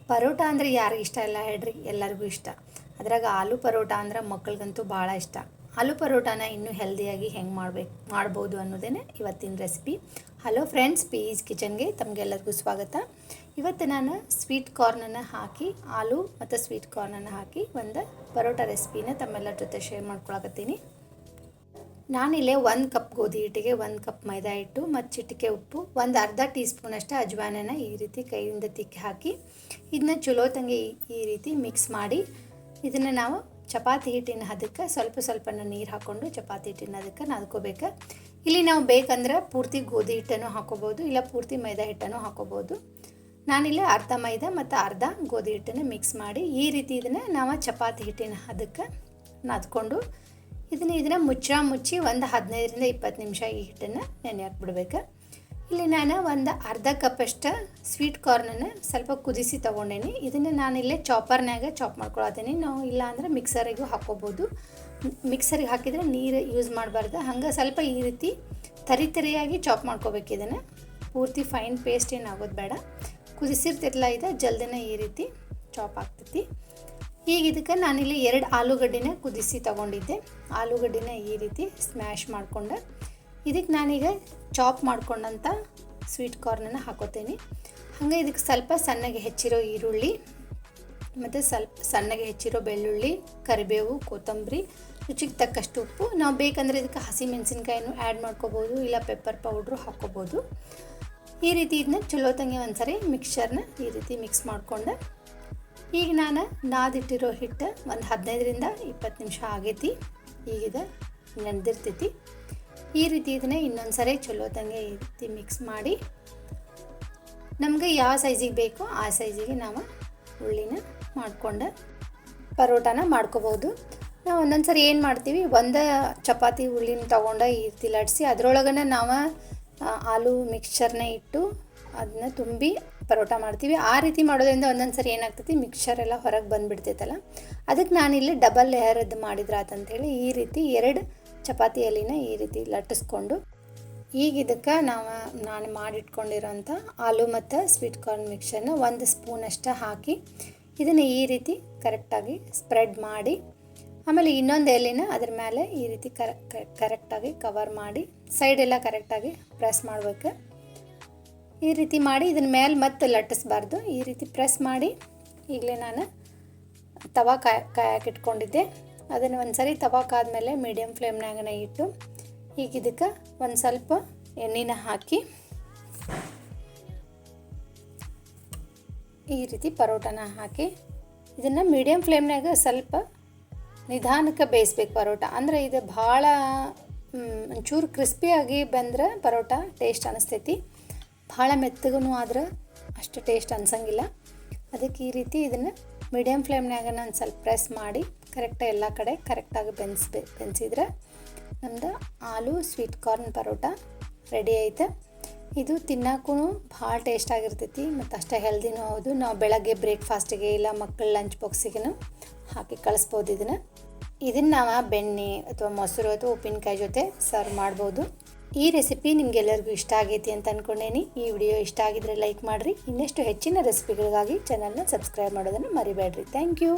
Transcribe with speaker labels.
Speaker 1: ಪರೋಟ ಅಂದರೆ ಯಾರಿಗೆ ಇಷ್ಟ ಇಲ್ಲ ಹೇಳ್ರಿ, ಎಲ್ಲರಿಗೂ ಇಷ್ಟ. ಅದ್ರಾಗ ಆಲೂ ಪರೋಟ ಅಂದ್ರೆ ಮಕ್ಕಳಿಗಂತೂ ಭಾಳ ಇಷ್ಟ. ಆಲೂ ಪರೋಟಾನ ಇನ್ನೂ ಹೆಲ್ದಿಯಾಗಿ ಹೆಂಗೆ ಮಾಡ್ಬೋದು ಅನ್ನೋದೇ ಇವತ್ತಿನ ರೆಸಿಪಿ. ಹಲೋ ಫ್ರೆಂಡ್ಸ್, ಪೀಸ್ ಕಿಚನ್ಗೆ ತಮಗೆಲ್ಲರಿಗೂ ಸ್ವಾಗತ. ಇವತ್ತು ನಾನು ಸ್ವೀಟ್ ಕಾರ್ನನ್ನು ಹಾಕಿ, ಆಲೂ ಮತ್ತು ಸ್ವೀಟ್ ಕಾರ್ನನ್ನು ಹಾಕಿ ಒಂದು ಪರೋಟ ರೆಸಿಪಿನ ತಮ್ಮೆಲ್ಲರ ಜೊತೆ ಶೇರ್ ಮಾಡ್ಕೊಳಕತ್ತೀನಿ. ನಾನಿಲ್ಲೇ 1 ಕಪ್ ಗೋಧಿ ಹಿಟ್ಟಿಗೆ 1 ಕಪ್ ಮೈದಾ ಹಿಟ್ಟು ಮತ್ತು ಚಿಟಿಕೆ ಉಪ್ಪು, ಒಂದು ಅರ್ಧ ಟೀ ಸ್ಪೂನಷ್ಟು ಅಜ್ವಾನನ ಈ ರೀತಿ ಕೈಯಿಂದ ತಿಕ್ಕಿ ಹಾಕಿ ಇದನ್ನ ಚಲೋ ತಂಗೆ ಈ ರೀತಿ ಮಿಕ್ಸ್ ಮಾಡಿ, ಇದನ್ನು ನಾವು ಚಪಾತಿ ಹಿಟ್ಟಿನ ಹದಕ್ಕೆ ಸ್ವಲ್ಪನ ನೀರು ಹಾಕ್ಕೊಂಡು ಚಪಾತಿ ಹಿಟ್ಟಿನ ಹದಕ್ಕೆ ನಾದ್ಕೋಬೇಕು. ಇಲ್ಲಿ ನಾವು ಬೇಕಂದ್ರೆ ಪೂರ್ತಿ ಗೋಧಿ ಹಿಟ್ಟನ್ನು ಹಾಕೋಬೋದು, ಇಲ್ಲ ಪೂರ್ತಿ ಮೈದಾ ಹಿಟ್ಟನ್ನು ಹಾಕೋಬೋದು. ನಾನಿಲ್ಲಿ ಅರ್ಧ ಮೈದಾ ಮತ್ತು ಅರ್ಧ ಗೋಧಿ ಹಿಟ್ಟನ್ನು ಮಿಕ್ಸ್ ಮಾಡಿ ಈ ರೀತಿ ಇದನ್ನು ನಾವು ಚಪಾತಿ ಹಿಟ್ಟಿನ ಹದಕ್ಕೆ ನಾದ್ಕೊಂಡು ಇದನ್ನು ಮುಚ್ಚಿ ಒಂದು 15ರಿಂದ 20 ನಿಮಿಷ ಈ ಹಿಟ್ಟನ್ನು ನೆನೆ ಹಾಕ್ಬಿಡ್ಬೇಕು. ಇಲ್ಲಿ ನಾನು ಒಂದು ಅರ್ಧ ಕಪ್ಪಷ್ಟು ಸ್ವೀಟ್ ಕಾರ್ನನ್ನು ಸ್ವಲ್ಪ ಕುದಿಸಿ ತೊಗೊಂಡೇನಿ. ಇದನ್ನು ನಾನಿಲ್ಲೇ ಚಾಪರ್ನಾಗ ಚಾಪ್ ಮಾಡ್ಕೊಳತ್ತೀನಿ. ನಾವು ಇಲ್ಲ ಅಂದರೆ ಮಿಕ್ಸರಿಗೂ ಹಾಕ್ಕೋಬೋದು. ಮಿಕ್ಸರಿಗೆ ಹಾಕಿದರೆ ನೀರು ಯೂಸ್ ಮಾಡಬಾರ್ದು, ಹಂಗೆ ಸ್ವಲ್ಪ ಈ ರೀತಿ ತರಿಯಾಗಿ ಚಾಪ್ ಮಾಡ್ಕೋಬೇಕು. ಇದನ್ನು ಪೂರ್ತಿ ಫೈನ್ ಪೇಸ್ಟ್ ಏನು ಆಗೋದು ಬೇಡ. ಕುದಿಸಿರ್ತಿರಲ್ಲ, ಇದು ಜಲ್ದಿನೇ ಈ ರೀತಿ ಚಾಪ್ ಆಗ್ತೈತಿ. ಈಗ ಇದಕ್ಕೆ ನಾನಿಲ್ಲಿ 2 ಆಲೂಗಡ್ಡೆನ ಕುದಿಸಿ ತೊಗೊಂಡಿದ್ದೆ. ಆಲೂಗಡ್ಡೆನ ಈ ರೀತಿ ಸ್ಮ್ಯಾಶ್ ಮಾಡ್ಕೊಂಡು ಇದಕ್ಕೆ ನಾನೀಗ ಚಾಪ್ ಮಾಡ್ಕೊಂಡಂಥ ಸ್ವೀಟ್ ಕಾರ್ನನ್ನು ಹಾಕೋತೀನಿ. ಹಾಗೆ ಇದಕ್ಕೆ ಸ್ವಲ್ಪ ಸಣ್ಣಗೆ ಹೆಚ್ಚಿರೋ ಈರುಳ್ಳಿ ಮತ್ತು ಸ್ವಲ್ಪ ಸಣ್ಣಗೆ ಹೆಚ್ಚಿರೋ ಬೆಳ್ಳುಳ್ಳಿ, ಕರಿಬೇವು, ಕೊತ್ತಂಬರಿ, ರುಚಿಗೆ ತಕ್ಕಷ್ಟು ಉಪ್ಪು. ನಾವು ಬೇಕಂದರೆ ಇದಕ್ಕೆ ಹಸಿ ಮೆಣಸಿನ್ಕಾಯಿನೂ ಆ್ಯಡ್ ಮಾಡ್ಕೋಬೋದು, ಇಲ್ಲ ಪೆಪ್ಪರ್ ಪೌಡ್ರು ಹಾಕ್ಕೋಬೋದು. ಈ ರೀತಿ ಇದನ್ನ ಚಲೋ ತಂಗೆ ಒಂದ್ಸರಿ ಮಿಕ್ಸ್ಚರ್ನ ಈ ರೀತಿ ಮಿಕ್ಸ್ ಮಾಡಿಕೊಂಡು, ಈಗ ನಾನು ನಾದಿಟ್ಟಿರೋ ಹಿಟ್ಟು ಒಂದು 15ರಿಂದ 20 ನಿಮಿಷ ಆಗೈತಿ. ಈಗಿದ ನೆನೆದಿರ್ತೈತಿ. ಈ ರೀತಿ ಇದನ್ನೇ ಇನ್ನೊಂದು ಸರಿ ಚಲೋ ತಂಗೆ ಈ ರೀತಿ ಮಿಕ್ಸ್ ಮಾಡಿ, ನಮಗೆ ಯಾವ ಸೈಜಿಗೆ ಬೇಕೋ ಆ ಸೈಜಿಗೆ ನಾವು ಉಳ್ಳಿನ ಮಾಡಿಕೊಂಡು ಪರೋಟಾನ ಮಾಡ್ಕೋಬೋದು. ನಾವು ಒಂದೊಂದು ಸರಿ ಏನು ಮಾಡ್ತೀವಿ, ಒಂದು ಚಪಾತಿ ಉಳ್ಳಿನ ತೊಗೊಂಡು ಈ ರೀತಿ ಲಟ್ಸಿ ಅದರೊಳಗನೆ ನಾವು ಆಲೂ ಮಿಕ್ಸ್ಚರ್ನ ಇಟ್ಟು ಅದನ್ನ ತುಂಬಿ ಪರೋಟ ಮಾಡ್ತೀವಿ. ಆ ರೀತಿ ಮಾಡೋದ್ರಿಂದ ಒಂದೊಂದು ಸರಿ ಏನಾಗ್ತೈತಿ, ಮಿಕ್ಸ್ಚರ್ ಎಲ್ಲ ಹೊರಗೆ ಬಂದುಬಿಡ್ತೈತಲ್ಲ. ಅದಕ್ಕೆ ನಾನಿಲ್ಲಿ ಡಬಲ್ ಲೇಯರದ್ದು ಮಾಡಿದ್ರಾತಂತೇಳಿ ಈ ರೀತಿ 2 ಚಪಾತಿ ಎಲೆನ ಈ ರೀತಿ ಲಟ್ಟಿಸ್ಕೊಂಡು, ಈಗ ಇದಕ್ಕೆ ನಾನು ಮಾಡಿಟ್ಕೊಂಡಿರೋಂಥ ಆಲೂ ಮತ್ತು ಸ್ವೀಟ್ ಕಾರ್ನ್ ಮಿಕ್ಸ್ಚರ್ನ 1 ಸ್ಪೂನಷ್ಟು ಹಾಕಿ ಇದನ್ನು ಈ ರೀತಿ ಕರೆಕ್ಟಾಗಿ ಸ್ಪ್ರೆಡ್ ಮಾಡಿ, ಆಮೇಲೆ ಇನ್ನೊಂದು ಎಲೆನ ಅದ್ರ ಮೇಲೆ ಈ ರೀತಿ ಕರೆಕ್ಟಾಗಿ ಕವರ್ ಮಾಡಿ ಸೈಡೆಲ್ಲ ಕರೆಕ್ಟಾಗಿ ಪ್ರೆಸ್ ಮಾಡಬೇಕು. ಈ ರೀತಿ ಮಾಡಿ ಇದನ್ನ ಮೇಲೆ ಮತ್ತೆ ಲಟ್ಟಿಸ್ಬಾರ್ದು. ಈ ರೀತಿ ಪ್ರೆಸ್ ಮಾಡಿ ಈಗಲೇ ನಾನು ತವಾ ಕಾಯಕ್ಕಿಟ್ಕೊಂಡಿದ್ದೆ. ಅದನ್ನು ಒಂದು ಸರಿ ತವಾ ಕಾದ್ಮೇಲೆ ಮೀಡಿಯಮ್ ಫ್ಲೇಮ್ನಾಗನ ಇಟ್ಟು ಈಗ ಇದಕ್ಕೆ ಒಂದು ಸ್ವಲ್ಪ ಎಣ್ಣೆನ ಹಾಕಿ ಈ ರೀತಿ ಪರೋಟನ ಹಾಕಿ ಇದನ್ನು ಮೀಡಿಯಮ್ ಫ್ಲೇಮ್ನಾಗ ಸ್ವಲ್ಪ ನಿಧಾನಕ್ಕೆ ಬೇಯಿಸ್ಬೇಕು ಪರೋಟ. ಅಂದರೆ ಇದು ಭಾಳ ಒಂಚೂರು ಕ್ರಿಸ್ಪಿಯಾಗಿ ಬಂದ್ರೆ ಪರೋಟ ಟೇಸ್ಟ್ ಅನ್ನಿಸ್ತೈತಿ. ಭಾಳ ಮೆತ್ತಗೂ ಆದ್ರೆ ಅಷ್ಟು ಟೇಸ್ಟ್ ಅನ್ಸಂಗಿಲ್ಲ. ಅದಕ್ಕೆ ಈ ರೀತಿ ಇದನ್ನು ಮೀಡಿಯಮ್ ಫ್ಲೇಮ್ನಾಗ ನಾನು ಸ್ವಲ್ಪ ಪ್ರೆಸ್ ಮಾಡಿ ಕರೆಕ್ಟಾಗಿ ಎಲ್ಲ ಕಡೆ ಕರೆಕ್ಟಾಗಿ ಬೆನ್ಸಿದ್ರೆ ನಮ್ಮದು ಆಲೂ ಸ್ವೀಟ್ ಕಾರ್ನ್ ಪರೋಟ ರೆಡಿ ಐತೆ. ಇದು ತಿನ್ನೋಕ್ಕೂ ಭಾಳ ಟೇಸ್ಟ್ ಆಗಿರ್ತೈತಿ ಮತ್ತು ಅಷ್ಟೇ ಹೆಲ್ದಿನೂ ಹೌದು. ನಾವು ಬೆಳಗ್ಗೆ ಬ್ರೇಕ್ಫಾಸ್ಟಿಗೆ ಇಲ್ಲ ಮಕ್ಕಳ ಲಂಚ್ ಬಾಕ್ಸಿಗೂ ಹಾಕಿ ಕಳಿಸ್ಬೋದು. ಇದನ್ನು ನಾವು ಬೆಣ್ಣೆ ಅಥವಾ ಮೊಸರು ಅಥವಾ ಉಪ್ಪಿನಕಾಯಿ ಜೊತೆ ಸರ್ವ್ ಮಾಡ್ಬೋದು. ಈ ರೆಸಿಪಿ ನಿಮಗೆಲ್ಲರಿಗೂ ಇಷ್ಟ ಆಗೈತಿ ಅಂತ ಅಂದ್ಕೊಂಡೇನಿ. ಈ ವಿಡಿಯೋ ಇಷ್ಟ ಆಗಿದ್ರೆ ಲೈಕ್ ಮಾಡಿರಿ. ಇನ್ನಷ್ಟು ಹೆಚ್ಚಿನ ರೆಸಿಪಿಗಳಿಗಾಗಿ ಚಾನಲ್ನ ಸಬ್ಸ್ಕ್ರೈಬ್ ಮಾಡೋದನ್ನು ಮರಿಬೇಡ್ರಿ. Thank you.